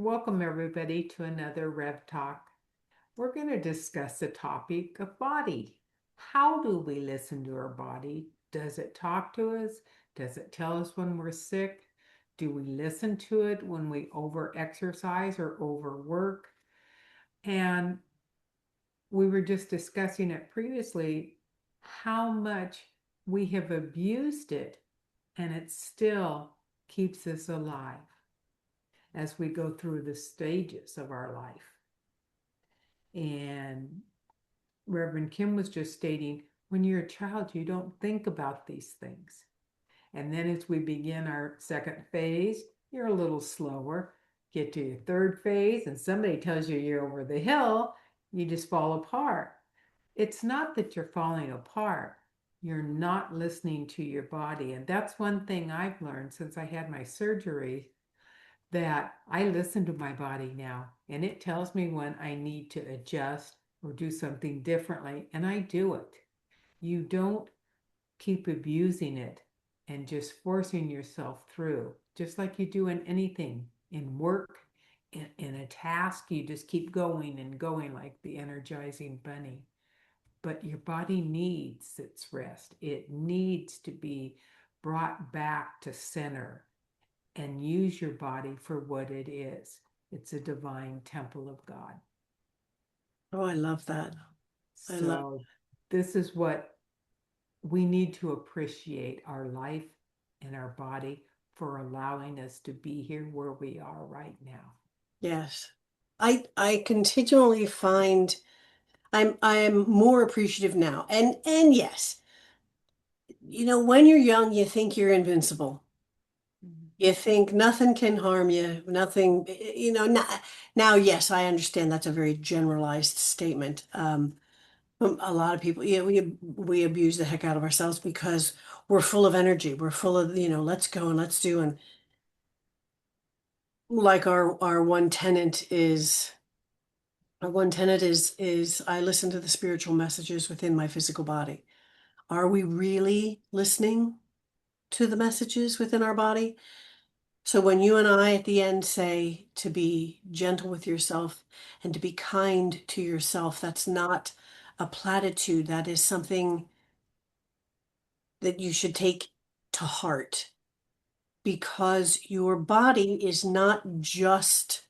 Welcome, everybody, to another Rev Talk. We're going to discuss the topic of body. How do we listen to our body? Does it talk to us? Does it tell us when we're sick? Do we listen to it when we over exercise or overwork? And we were just discussing it previously how much we have abused it and it still keeps us alive as we go through the stages of our life. And Reverend Kim was just stating, when you're a child, you don't think about these things. And then as we begin our second phase, you're a little slower. Get to your third phase, and somebody tells you you're over the hill, you just fall apart. It's not that you're falling apart, you're not listening to your body. And that's one thing I've learned since I had my surgery, that I listen to my body now and it tells me when I need to adjust or do something differently, and I do it. You don't keep abusing it and just forcing yourself through, just like you do in anything, in work, in a task. You just keep going and going like the energizing bunny. But your body needs its rest, it needs to be brought back to center and use your body for what it is. It's a divine temple of God. Oh, I love that. I love. So, this is what we need to appreciate our life and our body for allowing us to be here where we are right now. Yes. I continually find I'm more appreciative now. And yes, when you're young, you think you're invincible. Mhm. You think nothing can harm you, nothing, now, yes, I understand that's a very generalized statement. A lot of people, yeah, we abuse the heck out of ourselves because we're full of energy. We're full of, let's go and let's do. And like our one tenet is I listen to the spiritual messages within my physical body. Are we really listening to the messages within our body? So when you and I at the end say to be gentle with yourself and to be kind to yourself, that's not a platitude. That is something that you should take to heart, because your body is not just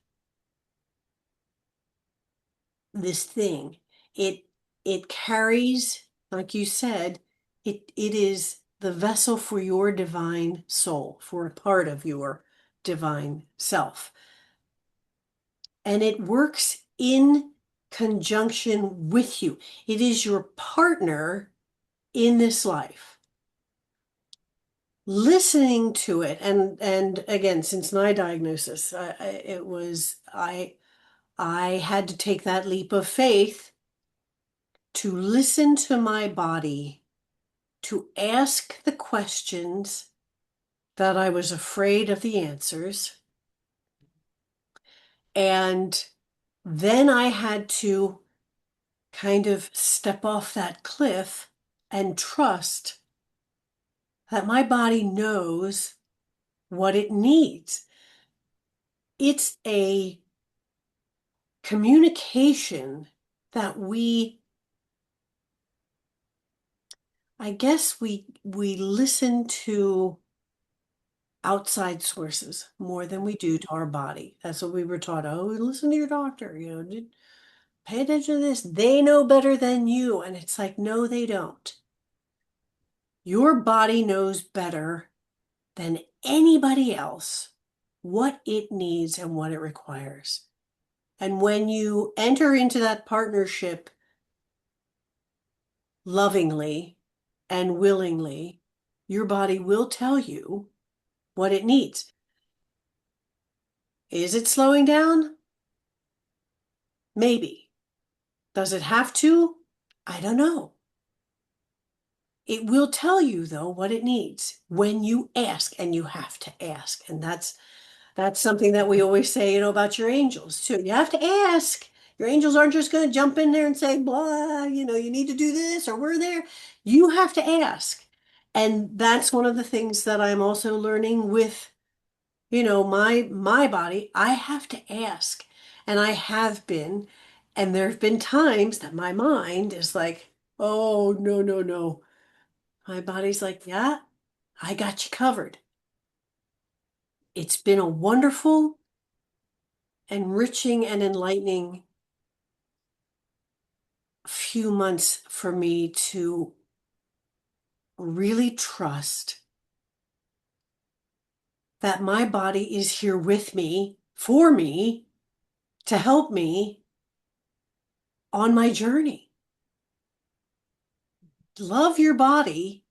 this thing. It it carries, like you said, it is the vessel for your divine soul, for a part of your divine self. And it works in conjunction with you. It is your partner in this life. Listening to it, and again, since my diagnosis, I had to take that leap of faith to listen to my body, to ask the questions that I was afraid of the answers. And then I had to kind of step off that cliff and trust that my body knows what it needs. It's a communication that I guess we listen to outside sources more than we do to our body. That's what we were taught. Oh, listen to your doctor, pay attention to this. They know better than you. And it's like, no, they don't. Your body knows better than anybody else what it needs and what it requires. And when you enter into that partnership lovingly and willingly, your body will tell you what it needs. Is it slowing down? Maybe. Does it have to? I don't know. It will tell you, though, what it needs when you ask, and you have to ask. And that's something that we always say, about your angels too. You have to ask. Your angels aren't just going to jump in there and say, blah, you need to do this or we're there. You have to ask. And that's one of the things that I'm also learning with my body, I have to ask. And I have been, and there have been times that my mind is like, oh, no, no, no. My body's like, yeah, I got you covered. It's been a wonderful, enriching, and enlightening few months for me to really trust that my body is here with me, for me, to help me on my journey. Love your body,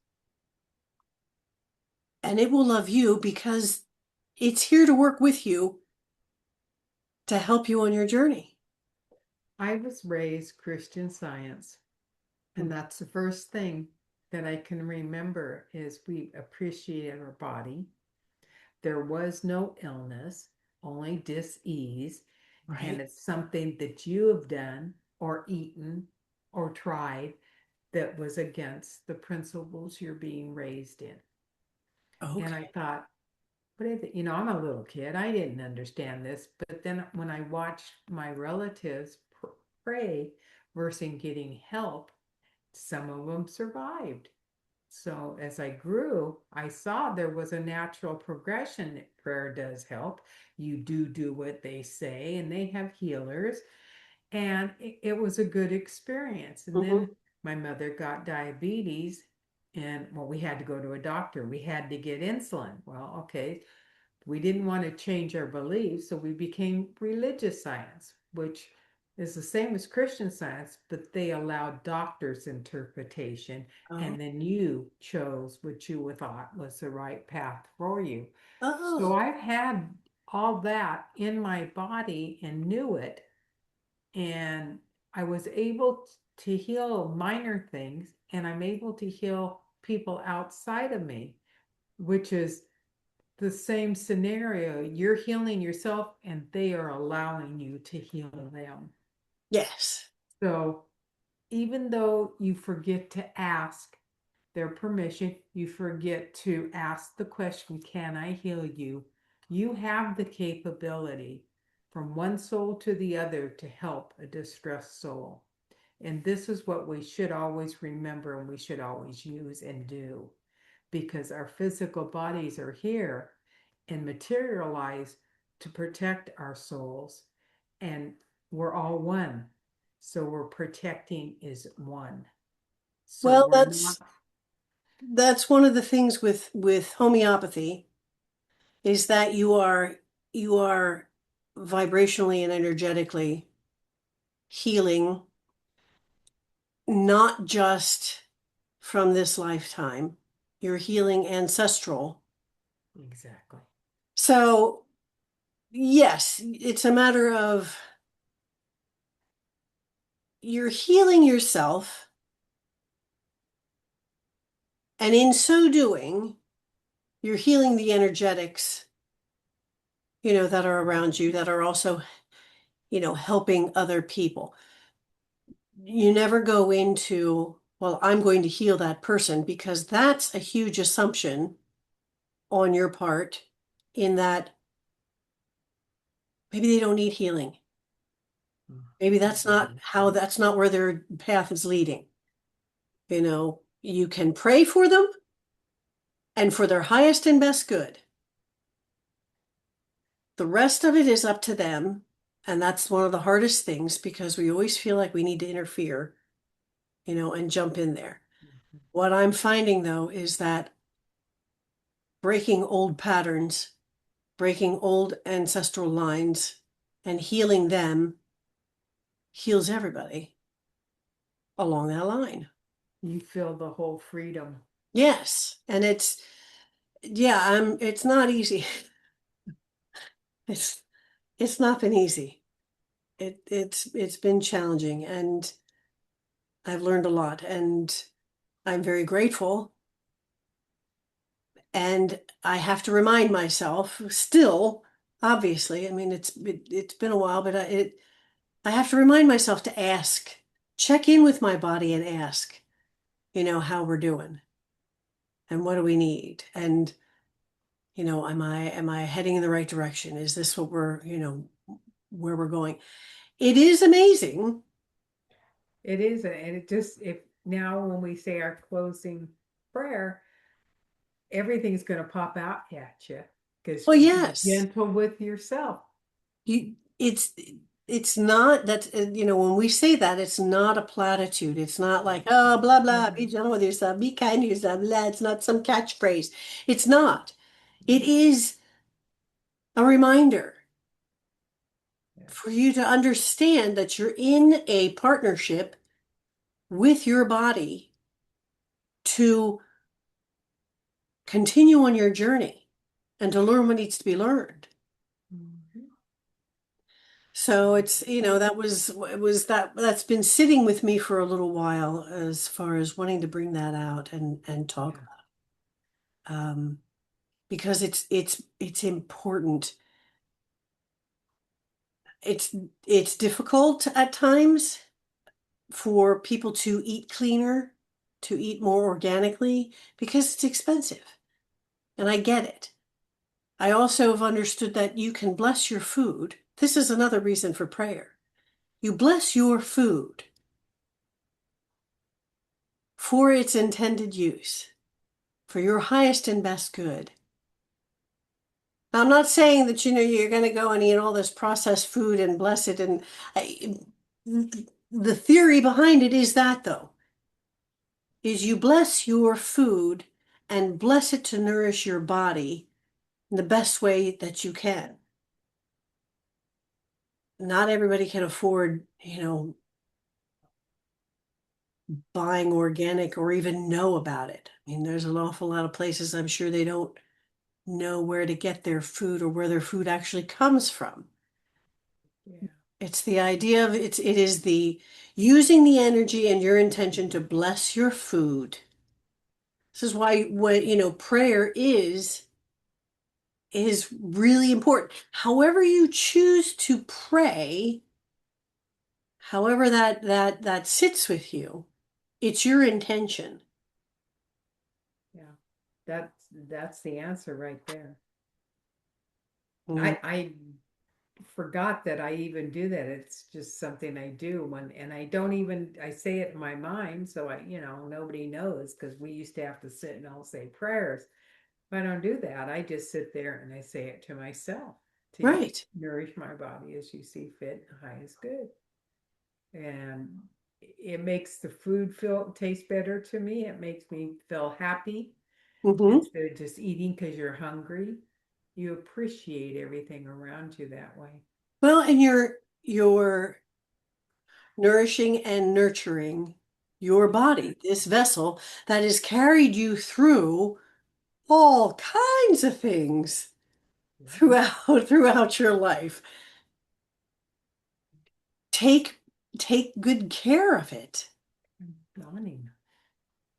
and it will love you because it's here to work with you to help you on your journey. I was raised Christian Science, and that's the first thing that I can remember is we appreciated our body. There was no illness, only dis-ease, and Right? it's something that you have done or eaten or tried that was against the principles you're being raised in. And I Okay. thought, what is it? I'm a little kid. I didn't understand this. But then when I watched my relatives pray versus getting help, some of them survived. So as I grew, I saw there was a natural progression. Prayer does help. You do what they say, and they have healers. And it was a good experience. And Hmm. then my mother got diabetes, and well, we had to go to a doctor. We had to get insulin. Well, okay, we didn't want to change our beliefs, so we became religious science, which is the same as Christian Science, but they allowed doctors' interpretation, Oh. and then you chose what you thought was the right path for you. So Oh. I've had all that in my body and knew it, and I was able to heal minor things, and I'm able to heal people outside of me, which is the same scenario. You're healing yourself and they are allowing you to heal them. Yes. So even though you forget to ask their permission, you forget to ask the question, can I heal you? You have the capability from one soul to the other to help a distressed soul. And this is what we should always remember and we should always use and do, because our physical bodies are here and materialize to protect our souls, and we're all one. So we're protecting is one. So Well, we're not. that's one of the things with homeopathy is that you are vibrationally and energetically healing not just from this lifetime. You're healing ancestral. Exactly. So, yes, it's a matter of you're healing yourself, and in so doing, you're healing the energetics, that are around you that are also, helping other people. You never go into, well, I'm going to heal that person because that's a huge assumption on your part in that maybe they don't need healing. Maybe that's not where their path is leading. You can pray for them and for their highest and best good. The rest of it is up to them. And that's one of the hardest things because we always feel like we need to interfere, and jump in there. What I'm finding though is that breaking old patterns, breaking old ancestral lines, and healing them heals everybody along that line. You feel the whole freedom. Yes. And it's not easy. It's it's not been easy. It's been challenging and I've learned a lot and I'm very grateful. And I have to remind myself still, obviously, I mean, it's been a while, but I have to remind myself to ask, check in with my body and ask, how we're doing and what do we need. And Am I heading in the right direction? Is this what where we're going? It is amazing. It is, and it just, if now when we say our closing prayer, everything's going to pop out at you because Well, be yes. gentle with yourself. You, it's not that, when we say that, it's not a platitude. It's not like, oh, blah, blah, be Mhm. gentle with yourself, be kind to yourself, blah. It's not some catchphrase. It's not. It is a reminder Yeah. for you to understand that you're in a partnership with your body to continue on your journey and to learn what needs to be learned. Mhm. So it's, that's been sitting with me for a little while as far as wanting to bring that out and talk Yeah. about, because it's important. It's it's difficult at times for people to eat cleaner, to eat more organically because it's expensive. And I get it. I also have understood that you can bless your food. This is another reason for prayer. You bless your food for its intended use, for your highest and best good. Now, I'm not saying that you're going to go and eat all this processed food and bless it. And the theory behind it is that, though, is you bless your food and bless it to nourish your body in the best way that you can. Not everybody can afford, buying organic or even know about it. I mean, there's an awful lot of places I'm sure they don't know where to get their food or where their food actually comes from. Yeah. It's the idea of it is the using the energy and your intention to bless your food. This is why what prayer is really important. However you choose to pray, however that sits with you, it's your intention. Yeah. That's the answer right there. Mm. I forgot that I even do that. It's just something I do when, and I don't even, I say it in my mind. So nobody knows because we used to have to sit and all say prayers. I don't do that. I just sit there and I say it to myself to Right. nourish my body as you see fit, high is good. And it makes the food feel taste better to me. It makes me feel happy Hmm. instead of just eating because you're hungry. You appreciate everything around you that way. Well, and you're nourishing and nurturing your body, this vessel that has carried you through all kinds of things Yeah. throughout your life. Take take good care of it. Yawning.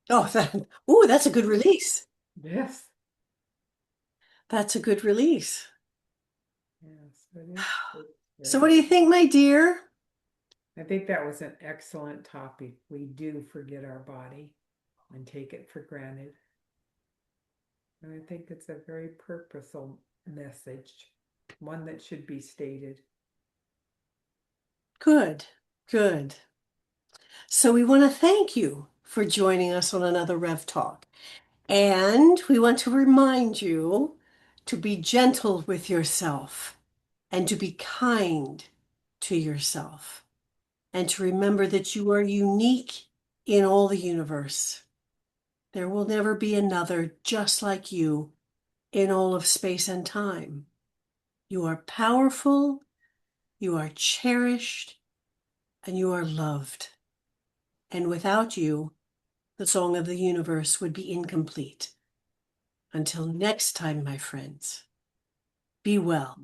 Oh, that's a good release. Yes. That's a good release. Yes, it is. It's So what very, do you think, my dear? I think that was an excellent topic. We do forget our body and take it for granted. And I think it's a very purposeful message, one that should be stated. Good, good. So we want to thank you for joining us on another Rev Talk. And we want to remind you to be gentle with yourself and to be kind to yourself and to remember that you are unique in all the universe. There will never be another just like you in all of space and time. You are powerful, you are cherished, and you are loved. And without you, the song of the universe would be incomplete. Until next time, my friends, be well.